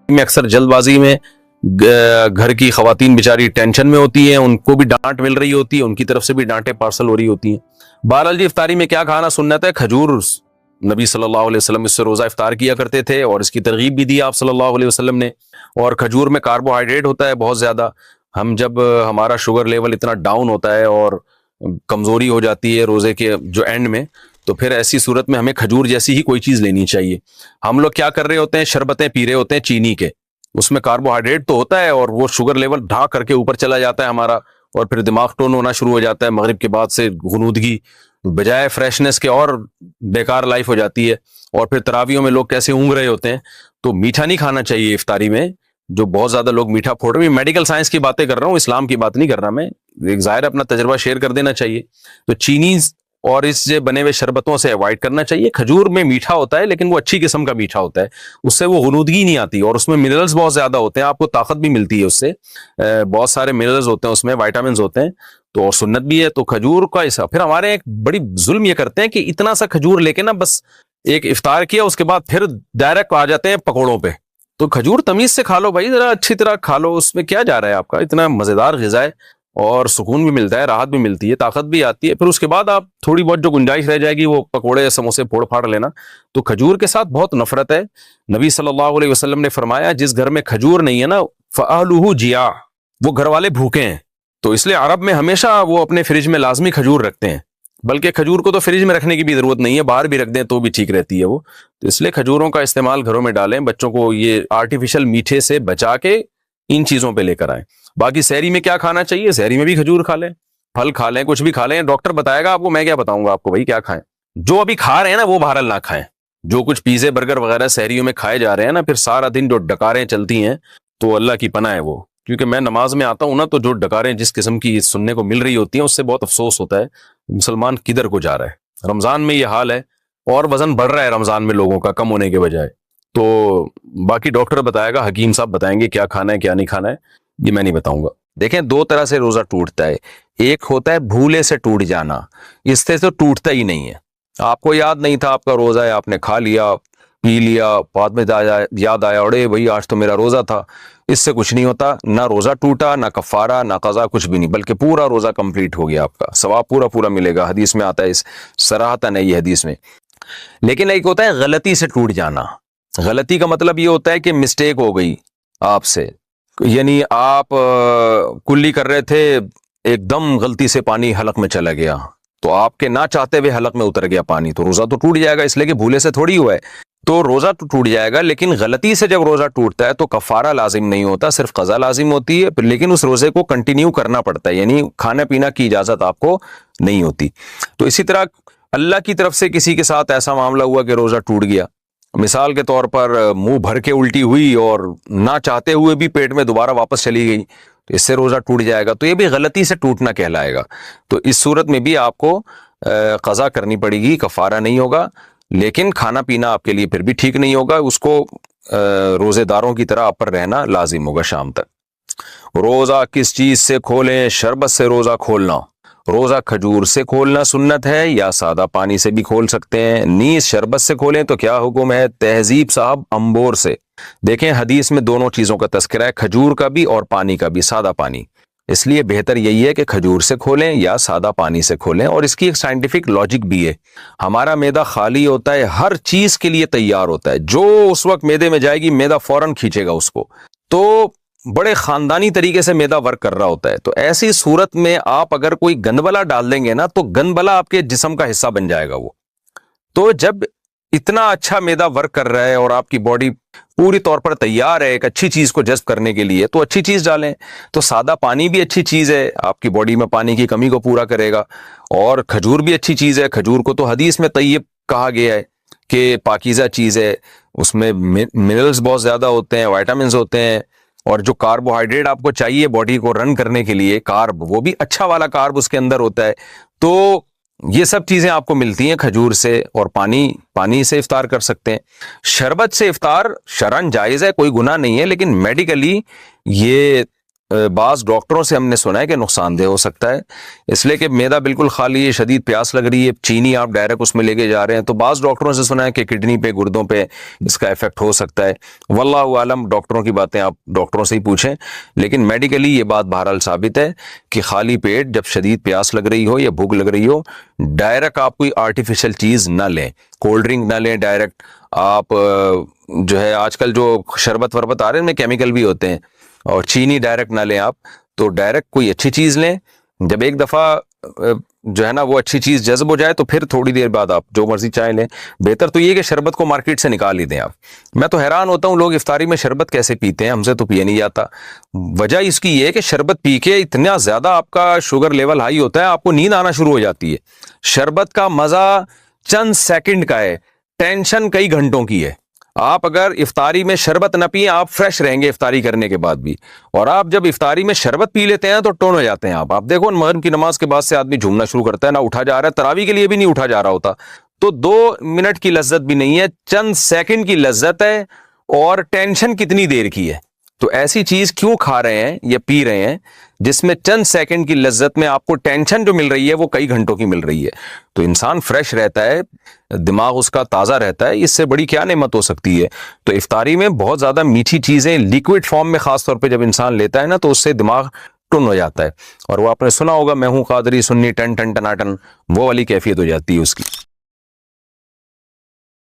میں اکثر جلد بازی میں گھر کی خواتین بیچاری ٹینشن میں ہوتی ہیں، ان کو بھی ڈانٹ مل رہی ہوتی ہے، ان کی طرف سے بھی ڈانٹیں پارسل ہو رہی ہوتی ہیں۔ بہرحال جی، افطاری میں کیا کھانا سنت ہے؟ کھجور۔ نبی صلی اللہ علیہ وسلم اس سے روزہ افطار کیا کرتے تھے اور اس کی ترغیب بھی دی آپ صلی اللہ علیہ وسلم نے۔ اور کھجور میں کاربوہائیڈریٹ ہوتا ہے بہت زیادہ۔ ہم جب ہمارا شوگر لیول اتنا ڈاؤن ہوتا ہے اور کمزوری ہو جاتی ہے روزے کے جو اینڈ میں، تو پھر ایسی صورت میں ہمیں کھجور جیسی ہی کوئی چیز لینی چاہیے۔ ہم لوگ کیا کر رہے ہوتے ہیں؟ شربتیں پی رہے ہوتے ہیں چینی کے، اس میں کاربوہائیڈریٹ تو ہوتا ہے اور وہ شوگر لیول ڈھا کر کے اوپر چلا جاتا ہے ہمارا، اور پھر دماغ ٹون ہونا شروع ہو جاتا ہے، مغرب کے بعد سے غنودگی بجائے فریشنس کے اور بیکار لائف ہو جاتی ہے، اور پھر تراویحوں میں لوگ کیسے اونگ رہے ہوتے ہیں۔ تو میٹھا نہیں کھانا چاہیے افطاری میں، جو بہت زیادہ لوگ میٹھا پھوڑ رہے ہیں۔ میڈیکل سائنس کی باتیں کر رہا ہوں، اسلام کی بات نہیں کر رہا میں، ایک ظاہر اپنا تجربہ شیئر کر دینا چاہیے۔ تو چینی اور اس سے بنے ہوئے شربتوں سے اوائڈ کرنا چاہیے۔ کھجور میں میٹھا ہوتا ہے لیکن وہ اچھی قسم کا میٹھا ہوتا ہے، اس سے وہ غنودگی نہیں آتی، اور اس میں منرلز بہت زیادہ ہوتے ہیں، آپ کو طاقت بھی ملتی ہے اس سے، بہت سارے منرلز ہوتے ہیں اس میں، وائٹامنز ہوتے ہیں، تو اور سنت بھی ہے۔ تو کھجور کا ایسا پھر ہمارے ایک بڑی ظلم یہ کرتے ہیں کہ اتنا سا کھجور لے کے نا بس ایک افطار کیا، اس کے بعد پھر ڈائریکٹ آ جاتے ہیں پکوڑوں پہ۔ تو کھجور تمیز سے کھا لو بھائی، ذرا اچھی طرح کھا لو، اس میں کیا جا رہا ہے آپ کا؟ اتنا مزیدار غذا ہے اور سکون بھی ملتا ہے، راحت بھی ملتی ہے، طاقت بھی آتی ہے۔ پھر اس کے بعد آپ تھوڑی بہت جو گنجائش رہ جائے گی وہ پکوڑے سموسے پھوڑ پھاڑ لینا۔ تو کھجور کے ساتھ بہت نفرت ہے۔ نبی صلی اللہ علیہ وسلم نے فرمایا جس گھر میں کھجور نہیں ہے نا فَأَهْلُهُ جِيَاعٌ، وہ گھر والے بھوکے ہیں۔ تو اس لیے عرب میں ہمیشہ وہ اپنے فریج میں لازمی کھجور رکھتے ہیں، بلکہ کھجور کو تو فریج میں رکھنے کی بھی ضرورت نہیں ہے، باہر بھی رکھ دیں تو بھی ٹھیک رہتی ہے وہ۔ تو اس لیے کھجوروں کا استعمال گھروں میں ڈالیں، بچوں کو یہ آرٹیفیشل میٹھے سے بچا کے ان چیزوں پہ لے کر آئیں۔ باقی سحری میں کیا کھانا چاہیے؟ سحری میں بھی کھجور کھا لیں، پھل کھا لیں، کچھ بھی کھا لیں، ڈاکٹر بتائے گا آپ کو، میں کیا بتاؤں گا آپ کو بھائی کیا کھائیں۔ جو ابھی کھا رہے ہیں نا وہ بہرحال نہ کھائیں، جو کچھ پیزے برگر وغیرہ سحریوں میں کھائے جا رہے ہیں نا، پھر سارا دن جو ڈکاریں چلتی ہیں تو اللہ کی پناہ ہے وہ، کیونکہ میں نماز میں آتا ہوں نا، تو جو ڈکاریں جس قسم کی سننے کو مل رہی ہوتی ہیں اس سے بہت افسوس ہوتا ہے، مسلمان کدھر کو جا رہا ہے۔ رمضان میں یہ حال ہے، اور وزن بڑھ رہا ہے رمضان میں لوگوں کا کم ہونے کے بجائے۔ تو باقی ڈاکٹر بتائے گا، حکیم صاحب بتائیں گے کیا کھانا ہے کیا نہیں کھانا ہے، یہ میں نہیں بتاؤں گا۔ دیکھیں دو طرح سے روزہ ٹوٹتا ہے، ایک ہوتا ہے بھولے سے ٹوٹ جانا، اس سے تو ٹوٹتا ہی نہیں ہے، آپ کو یاد نہیں تھا آپ کا روزہ ہے، آپ نے کھا لیا پی لیا، بعد میں یاد آیا اڑے بھائی آج تو میرا روزہ تھا، اس سے کچھ نہیں ہوتا، نہ روزہ ٹوٹا، نہ کفارہ، نہ قضا، کچھ بھی نہیں، بلکہ پورا روزہ کمپلیٹ ہو گیا، آپ کا ثواب پورا پورا ملے گا، حدیث میں آتا ہے، اس صراحتاً ہے یہ حدیث میں۔ لیکن ایک ہوتا ہے غلطی سے ٹوٹ جانا۔ غلطی کا مطلب یہ ہوتا ہے کہ مسٹیک ہو گئی آپ سے، یعنی آپ کلی کر رہے تھے، ایک دم غلطی سے پانی حلق میں چلا گیا، تو آپ کے نہ چاہتے ہوئے حلق میں اتر گیا پانی، تو روزہ تو ٹوٹ جائے گا، اس لیے کہ بھولے سے تھوڑی ہوا ہے، تو روزہ تو ٹوٹ جائے گا۔ لیکن غلطی سے جب روزہ ٹوٹتا ہے تو کفارہ لازم نہیں ہوتا، صرف قضا لازم ہوتی ہے، لیکن اس روزے کو کنٹینیو کرنا پڑتا ہے، یعنی کھانا پینا کی اجازت آپ کو نہیں ہوتی۔ تو اسی طرح اللہ کی طرف سے کسی کے ساتھ ایسا معاملہ ہوا کہ روزہ ٹوٹ گیا، مثال کے طور پر منہ بھر کے الٹی ہوئی اور نہ چاہتے ہوئے بھی پیٹ میں دوبارہ واپس چلی گئی، تو اس سے روزہ ٹوٹ جائے گا، تو یہ بھی غلطی سے ٹوٹنا کہلائے گا۔ تو اس صورت میں بھی آپ کو قضا کرنی پڑے گی، کفارہ نہیں ہوگا، لیکن کھانا پینا آپ کے لیے پھر بھی ٹھیک نہیں ہوگا، اس کو روزے داروں کی طرح آپ پر رہنا لازم ہوگا شام تک۔ روزہ کس چیز سے کھولیں؟ شربت سے روزہ کھولنا، روزہ کھجور سے کھولنا سنت ہے، یا سادہ پانی سے بھی کھول سکتے ہیں۔ نیز شربت سے کھولیں تو کیا حکم ہے؟ تہذیب صاحب امبور سے۔ دیکھیں حدیث میں دونوں چیزوں کا تذکرہ ہے، کھجور کا بھی اور پانی کا بھی، سادہ پانی، اس لیے بہتر یہی ہے کہ کھجور سے کھولیں یا سادہ پانی سے کھولیں، اور اس کی ایک سائنٹیفک لاجک بھی ہے۔ ہمارا معدہ خالی ہوتا ہے، ہر چیز کے لیے تیار ہوتا ہے، جو اس وقت معدے میں جائے گی معدہ فوراً کھینچے گا اس کو، تو بڑے خاندانی طریقے سے معدہ ورک کر رہا ہوتا ہے۔ تو ایسی صورت میں آپ اگر کوئی گندبلا ڈال دیں گے نا، تو گندبلا آپ کے جسم کا حصہ بن جائے گا وہ۔ تو جب اتنا اچھا معدہ ورک کر رہا ہے اور آپ کی باڈی پوری طور پر تیار ہے ایک اچھی چیز کو جذب کرنے کے لیے، تو اچھی چیز ڈالیں۔ تو سادہ پانی بھی اچھی چیز ہے، آپ کی باڈی میں پانی کی کمی کو پورا کرے گا، اور کھجور بھی اچھی چیز ہے۔ کھجور کو تو حدیث میں طیب کہا گیا ہے کہ پاکیزہ چیز ہے، اس میں منرلز بہت زیادہ ہوتے ہیں، وائٹامنز ہوتے ہیں، اور جو کاربوہائیڈریٹ آپ کو چاہیے باڈی کو رن کرنے کے لیے، کارب، وہ بھی اچھا والا کارب اس کے اندر ہوتا ہے۔ تو یہ سب چیزیں آپ کو ملتی ہیں کھجور سے، اور پانی سے افطار کر سکتے ہیں۔ شربت سے افطار شرعاً جائز ہے، کوئی گناہ نہیں ہے، لیکن میڈیکلی یہ بعض ڈاکٹروں سے ہم نے سنا ہے کہ نقصان دہ ہو سکتا ہے، اس لیے کہ معدہ بالکل خالی ہے، شدید پیاس لگ رہی ہے، چینی آپ ڈائریکٹ اس میں لے کے جا رہے ہیں، تو بعض ڈاکٹروں سے سنا ہے کہ کڈنی پہ، گردوں پہ اس کا افیکٹ ہو سکتا ہے۔ واللہ عالم، ڈاکٹروں کی باتیں آپ ڈاکٹروں سے ہی پوچھیں، لیکن میڈیکلی یہ بات بہرحال ثابت ہے کہ خالی پیٹ جب شدید پیاس لگ رہی ہو یا بھوک لگ رہی ہو، ڈائریکٹ آپ کوئی آرٹیفیشل چیز نہ لیں، کولڈ ڈرنک نہ لیں ڈائریکٹ۔ آپ جو ہے آج کل جو شربت وربت آ رہے ہیں ان میں کیمیکل بھی ہوتے ہیں، اور چینی ڈائریکٹ نہ لیں آپ، تو ڈائریکٹ کوئی اچھی چیز لیں۔ جب ایک دفعہ جو ہے نا وہ اچھی چیز جذب ہو جائے تو پھر تھوڑی دیر بعد آپ جو مرضی چائے لیں۔ بہتر تو یہ کہ شربت کو مارکیٹ سے نکال ہی دیں آپ۔ میں تو حیران ہوتا ہوں لوگ افطاری میں شربت کیسے پیتے ہیں، ہم سے تو پیا نہیں جاتا۔ وجہ اس کی یہ ہے کہ شربت پی کے اتنا زیادہ آپ کا شوگر لیول ہائی ہوتا ہے، آپ کو نیند آنا شروع ہو جاتی ہے۔ شربت کا مزہ چند سیکنڈ کا ہے، ٹینشن کئی گھنٹوں کی ہے۔ آپ اگر افطاری میں شربت نہ پئیں، آپ فریش رہیں گے افطاری کرنے کے بعد بھی، اور آپ جب افطاری میں شربت پی لیتے ہیں تو ٹون ہو جاتے ہیں آپ دیکھو مغرب کی نماز کے بعد سے آدمی جھومنا شروع کرتا ہے، نہ اٹھا جا رہا ہے، تراویح کے لیے بھی نہیں اٹھا جا رہا ہوتا، تو 2 منٹ کی لذت بھی نہیں ہے، چند سیکنڈ کی لذت ہے، اور ٹینشن کتنی دیر کی ہے۔ تو ایسی چیز کیوں کھا رہے ہیں یا پی رہے ہیں جس میں چند سیکنڈ کی لذت میں آپ کو ٹینشن جو مل رہی ہے وہ کئی گھنٹوں کی مل رہی ہے۔ تو انسان فریش رہتا ہے، دماغ اس کا تازہ رہتا ہے، اس سے بڑی کیا نعمت ہو سکتی ہے۔ تو افطاری میں بہت زیادہ میٹھی چیزیں لیکوڈ فارم میں خاص طور پہ جب انسان لیتا ہے نا تو اس سے دماغ ٹن ہو جاتا ہے، اور وہ آپ نے سنا ہوگا میں ہوں قادری سنی ٹن ٹن ٹناٹن، وہ والی کیفیت ہو جاتی ہے اس کی۔